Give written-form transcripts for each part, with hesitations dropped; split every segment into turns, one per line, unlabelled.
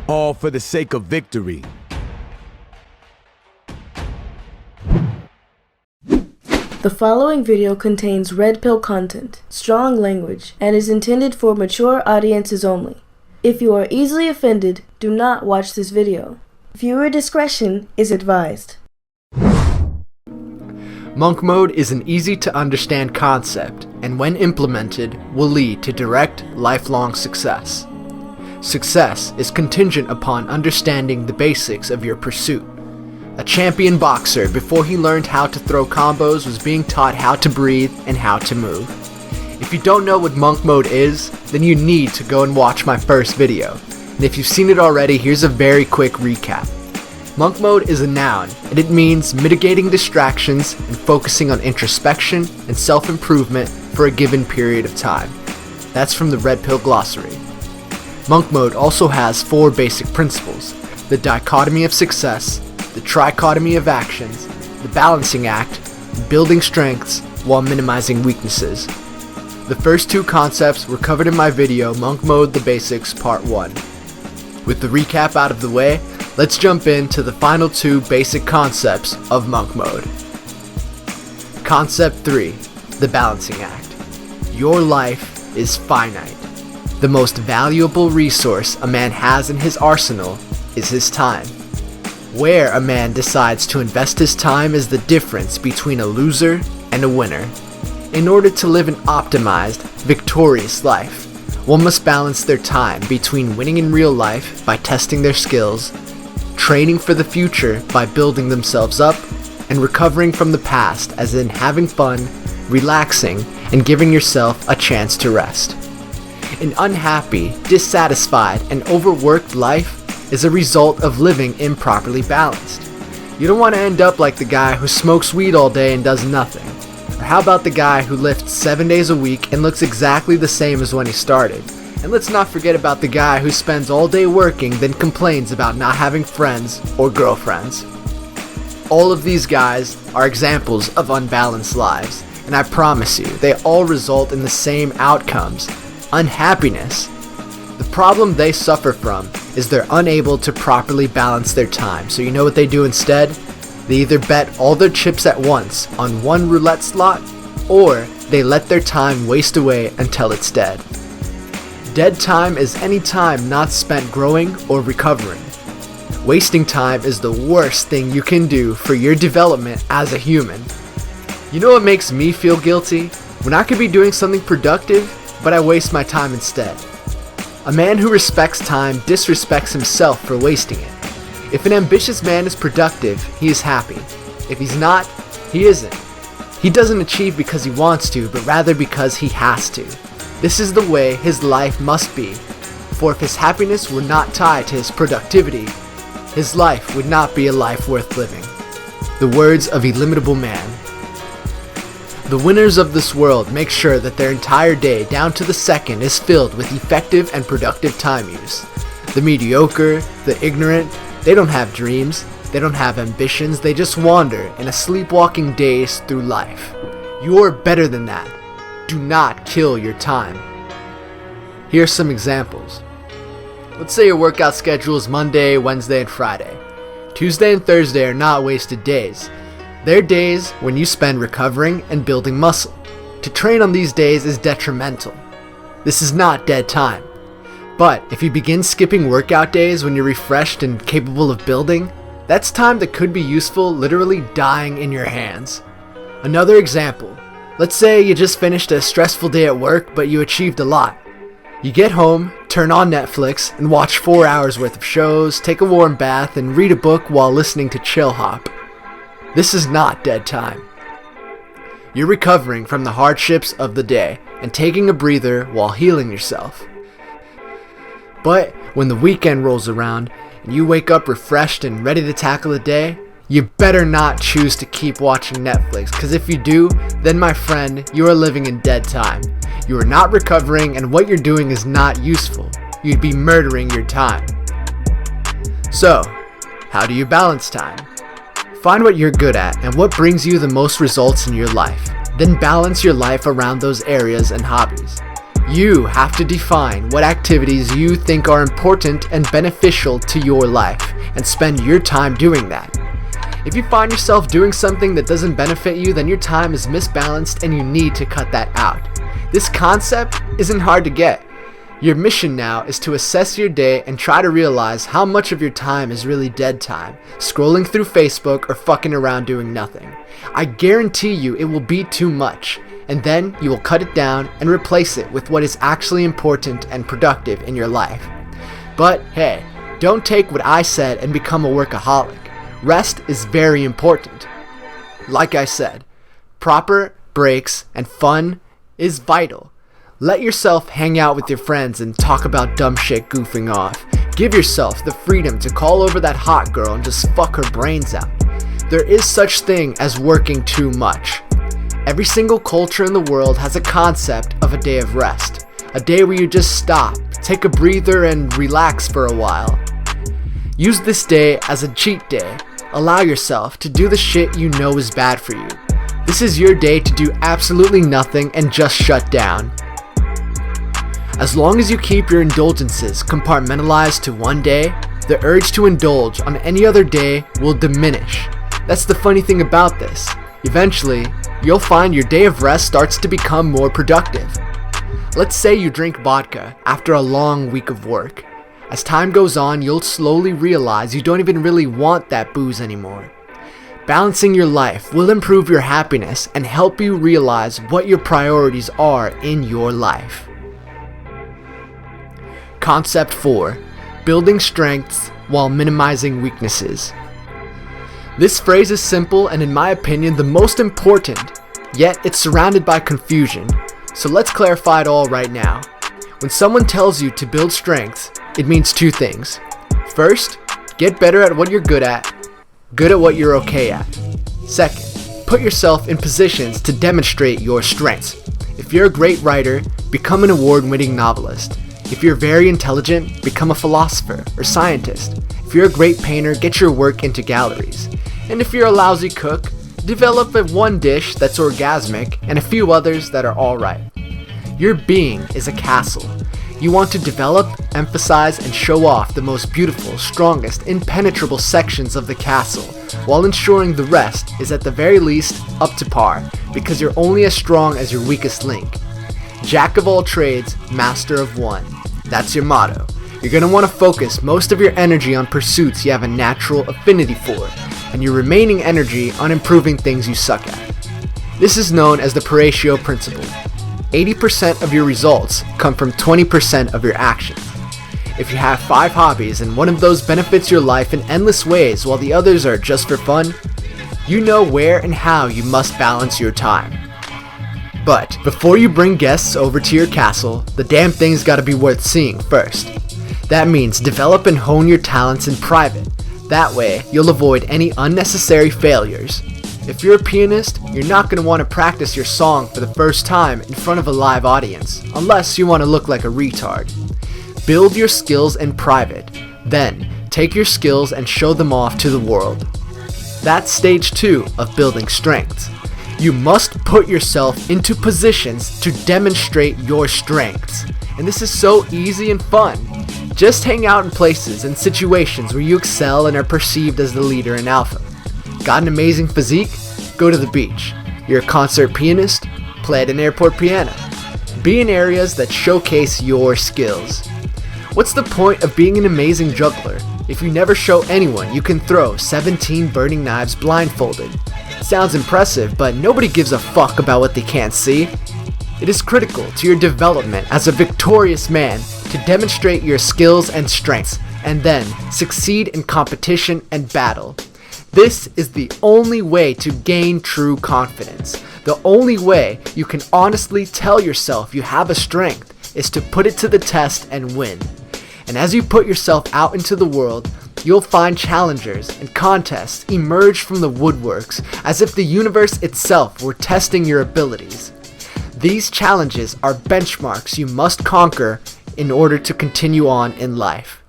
all for the sake of victory.
The following video contains red pill content, strong language, and is intended for mature audiences only. If you are easily offended, do not watch this video. Viewer discretion is advised.
Monk mode is an easy to understand concept, and when implemented, will lead to direct, lifelong success. Success is contingent upon understanding the basics of your pursuit. A champion boxer, before he learned how to throw combos, was being taught how to breathe and how to move. If you don't know what monk mode is, then you need to go and watch my first video. And if you've seen it already, here's a very quick recap. Monk mode is a noun, and it means mitigating distractions and focusing on introspection and self-improvement for a given period of time. That's from the Red Pill Glossary. Monk mode also has 4 basic principles: the dichotomy of success, the trichotomy of actions, the balancing act, building strengths while minimizing weaknesses. The first 2 concepts were covered in my video, Monk Mode The Basics Part 1. With the recap out of the way, let's jump into the final 2 basic concepts of monk mode. Concept 3, the balancing act. Your life is finite. The most valuable resource a man has in his arsenal is his time. Where a man decides to invest his time is the difference between a loser and a winner. In order to live an optimized, victorious life, one must balance their time between winning in real life by testing their skills, training for the future by building themselves up, and recovering from the past, as in having fun, relaxing, and giving yourself a chance to rest. An unhappy, dissatisfied, and overworked life is a result of living improperly balanced. You don't want to end up like the guy who smokes weed all day and does nothing. Or how about the guy who lifts 7 days a week and looks exactly the same as when he started? And let's not forget about the guy who spends all day working then complains about not having friends or girlfriends. All of these guys are examples of unbalanced lives, and I promise you, they all result in the same outcomes: unhappiness. The problem they suffer from is they're unable to properly balance their time. So you know what they do instead? They either bet all their chips at once on one roulette slot, or they let their time waste away until it's dead. Dead time is any time not spent growing or recovering. Wasting time is the worst thing you can do for your development as a human. You know what makes me feel guilty? When I could be doing something productive, but I waste my time instead. A man who respects time disrespects himself for wasting it. If an ambitious man is productive, he is happy. If he's not, he isn't. He doesn't achieve because he wants to, but rather because he has to. This is the way his life must be. For if his happiness were not tied to his productivity, his life would not be a life worth living. The words of Illimitable Man. The winners of this world make sure that their entire day, down to the second, is filled with effective and productive time use. The mediocre, the ignorant, they don't have dreams, they don't have ambitions, they just wander in a sleepwalking daze through life. You're better than that. Do not kill your time. Here are some examples. Let's say your workout schedule is Monday, Wednesday, and Friday. Tuesday and Thursday are not wasted days. They're days when you spend recovering and building muscle. To train on these days is detrimental. This is not dead time. But if you begin skipping workout days when you're refreshed and capable of building, that's time that could be useful literally dying in your hands. Another example. Let's say you just finished a stressful day at work, but you achieved a lot. You get home, turn on Netflix, and watch 4 hours worth of shows, take a warm bath, and read a book while listening to Chill Hop. This is not dead time. You're recovering from the hardships of the day and taking a breather while healing yourself. But when the weekend rolls around and you wake up refreshed and ready to tackle the day, you better not choose to keep watching Netflix, because if you do, then my friend, you are living in dead time. You are not recovering, and what you're doing is not useful. You'd be murdering your time. So, how do you balance time? Find what you're good at and what brings you the most results in your life. Then balance your life around those areas and hobbies. You have to define what activities you think are important and beneficial to your life, and spend your time doing that. If you find yourself doing something that doesn't benefit you, then your time is misbalanced and you need to cut that out. This concept isn't hard to get. Your mission now is to assess your day and try to realize how much of your time is really dead time, scrolling through Facebook or fucking around doing nothing. I guarantee you it will be too much, and then you will cut it down and replace it with what is actually important and productive in your life. But hey, don't take what I said and become a workaholic. Rest is very important. Like I said, proper breaks and fun is vital. Let yourself hang out with your friends and talk about dumb shit goofing off. Give yourself the freedom to call over that hot girl and just fuck her brains out. There is such thing as working too much. Every single culture in the world has a concept of a day of rest. A day where you just stop, take a breather and relax for a while. Use this day as a cheat day. Allow yourself to do the shit you know is bad for you. This is your day to do absolutely nothing and just shut down. As long as you keep your indulgences compartmentalized to one day, the urge to indulge on any other day will diminish. That's the funny thing about this. Eventually, you'll find your day of rest starts to become more productive. Let's say you drink vodka after a long week of work. As time goes on, you'll slowly realize you don't even really want that booze anymore. Balancing your life will improve your happiness and help you realize what your priorities are in your life. Concept 4. Building strengths while minimizing weaknesses. This phrase is simple and in my opinion the most important, yet it's surrounded by confusion. So let's clarify it all right now. When someone tells you to build strengths, it means two things. First, get better at what you're good at what you're okay at. Second, put yourself in positions to demonstrate your strengths. If you're a great writer, become an award-winning novelist. If you're very intelligent, become a philosopher or scientist. If you're a great painter, get your work into galleries. And if you're a lousy cook, develop one dish that's orgasmic and a few others that are alright. Your being is a castle. You want to develop, emphasize, and show off the most beautiful, strongest, impenetrable sections of the castle, while ensuring the rest is at the very least up to par, because you're only as strong as your weakest link. Jack of all trades, master of one. That's your motto. You're going to want to focus most of your energy on pursuits you have a natural affinity for, and your remaining energy on improving things you suck at. This is known as the Pareto principle. 80% of your results come from 20% of your actions. If you have 5 hobbies and one of those benefits your life in endless ways while the others are just for fun, you know where and how you must balance your time. But before you bring guests over to your castle, the damn thing's gotta be worth seeing first. That means develop and hone your talents in private. That way, you'll avoid any unnecessary failures. If you're a pianist, you're not going to want to practice your song for the first time in front of a live audience, unless you want to look like a retard. Build your skills in private, then take your skills and show them off to the world. That's stage 2 of building strengths. You must put yourself into positions to demonstrate your strengths. And this is so easy and fun. Just hang out in places and situations where you excel and are perceived as the leader and alpha. Got an amazing physique? Go to the beach. You're a concert pianist? Play at an airport piano. Be in areas that showcase your skills. What's the point of being an amazing juggler if you never show anyone you can throw 17 burning knives blindfolded? Sounds impressive, but nobody gives a fuck about what they can't see. It is critical to your development as a victorious man to demonstrate your skills and strengths, and then succeed in competition and battle. This is the only way to gain true confidence. The only way you can honestly tell yourself you have a strength is to put it to the test and win. And as you put yourself out into the world, you'll find challengers and contests emerge from the woodworks as if the universe itself were testing your abilities. These challenges are benchmarks you must conquer in order to continue on in life.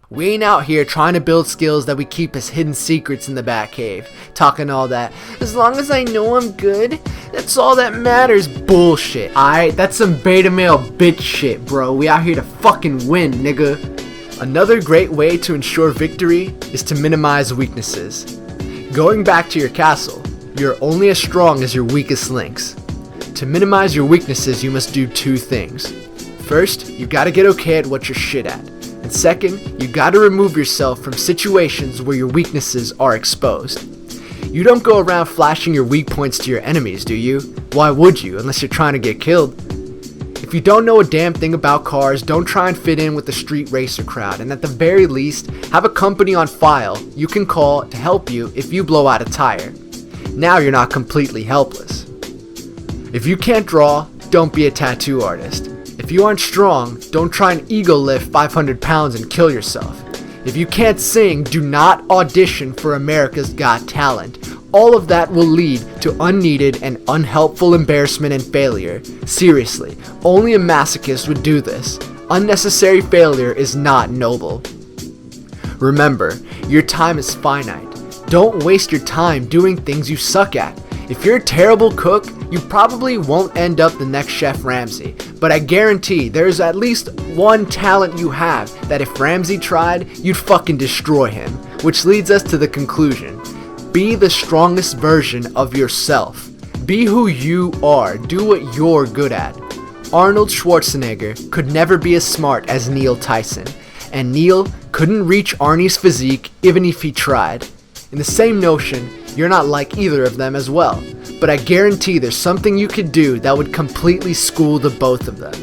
We ain't out here trying to build skills that we keep as hidden secrets in the back cave, talking all that, as long as I know I'm good, that's all that matters bullshit. Alright, that's some beta male bitch shit, bro. We out here to fucking win, nigga. Another great way to ensure victory is to minimize weaknesses. Going back to your castle, you're only as strong as your weakest links. To minimize your weaknesses, you must do two things. First, you gotta get okay at what you're shit at. And second, you gotta remove yourself from situations where your weaknesses are exposed. You don't go around flashing your weak points to your enemies, do you? Why would you, unless you're trying to get killed? If you don't know a damn thing about cars, don't try and fit in with the street racer crowd, and at the very least, have a company on file you can call to help you if you blow out a tire. Now you're not completely helpless. If you can't draw, don't be a tattoo artist. If you aren't strong, don't try and ego lift 500 pounds and kill yourself. If you can't sing, do not audition for America's Got Talent. All of that will lead to unneeded and unhelpful embarrassment and failure. Seriously, only a masochist would do this. Unnecessary failure is not noble. Remember, your time is finite. Don't waste your time doing things you suck at. If you're a terrible cook, you probably won't end up the next Chef Ramsay, but I guarantee there's at least one talent you have that if Ramsay tried, you'd fucking destroy him. Which leads us to the conclusion. Be the strongest version of yourself. Be who you are. Do what you're good at. Arnold Schwarzenegger could never be as smart as Neil Tyson, and Neil couldn't reach Arnie's physique even if he tried. In the same notion, you're not like either of them as well, but I guarantee there's something you could do that would completely school the both of them.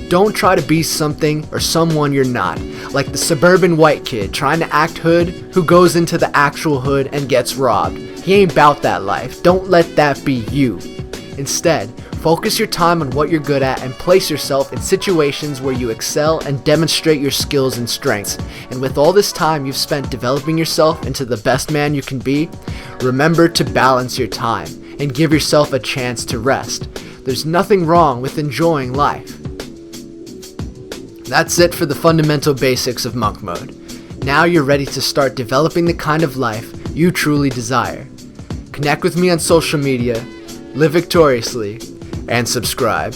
Don't try to be something or someone you're not, like the suburban white kid trying to act hood who goes into the actual hood and gets robbed. He ain't about that life. Don't let that be you. Instead, focus your time on what you're good at and place yourself in situations where you excel and demonstrate your skills and strengths. And with all this time you've spent developing yourself into the best man you can be, remember to balance your time and give yourself a chance to rest. There's nothing wrong with enjoying life. That's it for the fundamental basics of monk mode. Now you're ready to start developing the kind of life you truly desire. Connect with me on social media, live victoriously, and subscribe.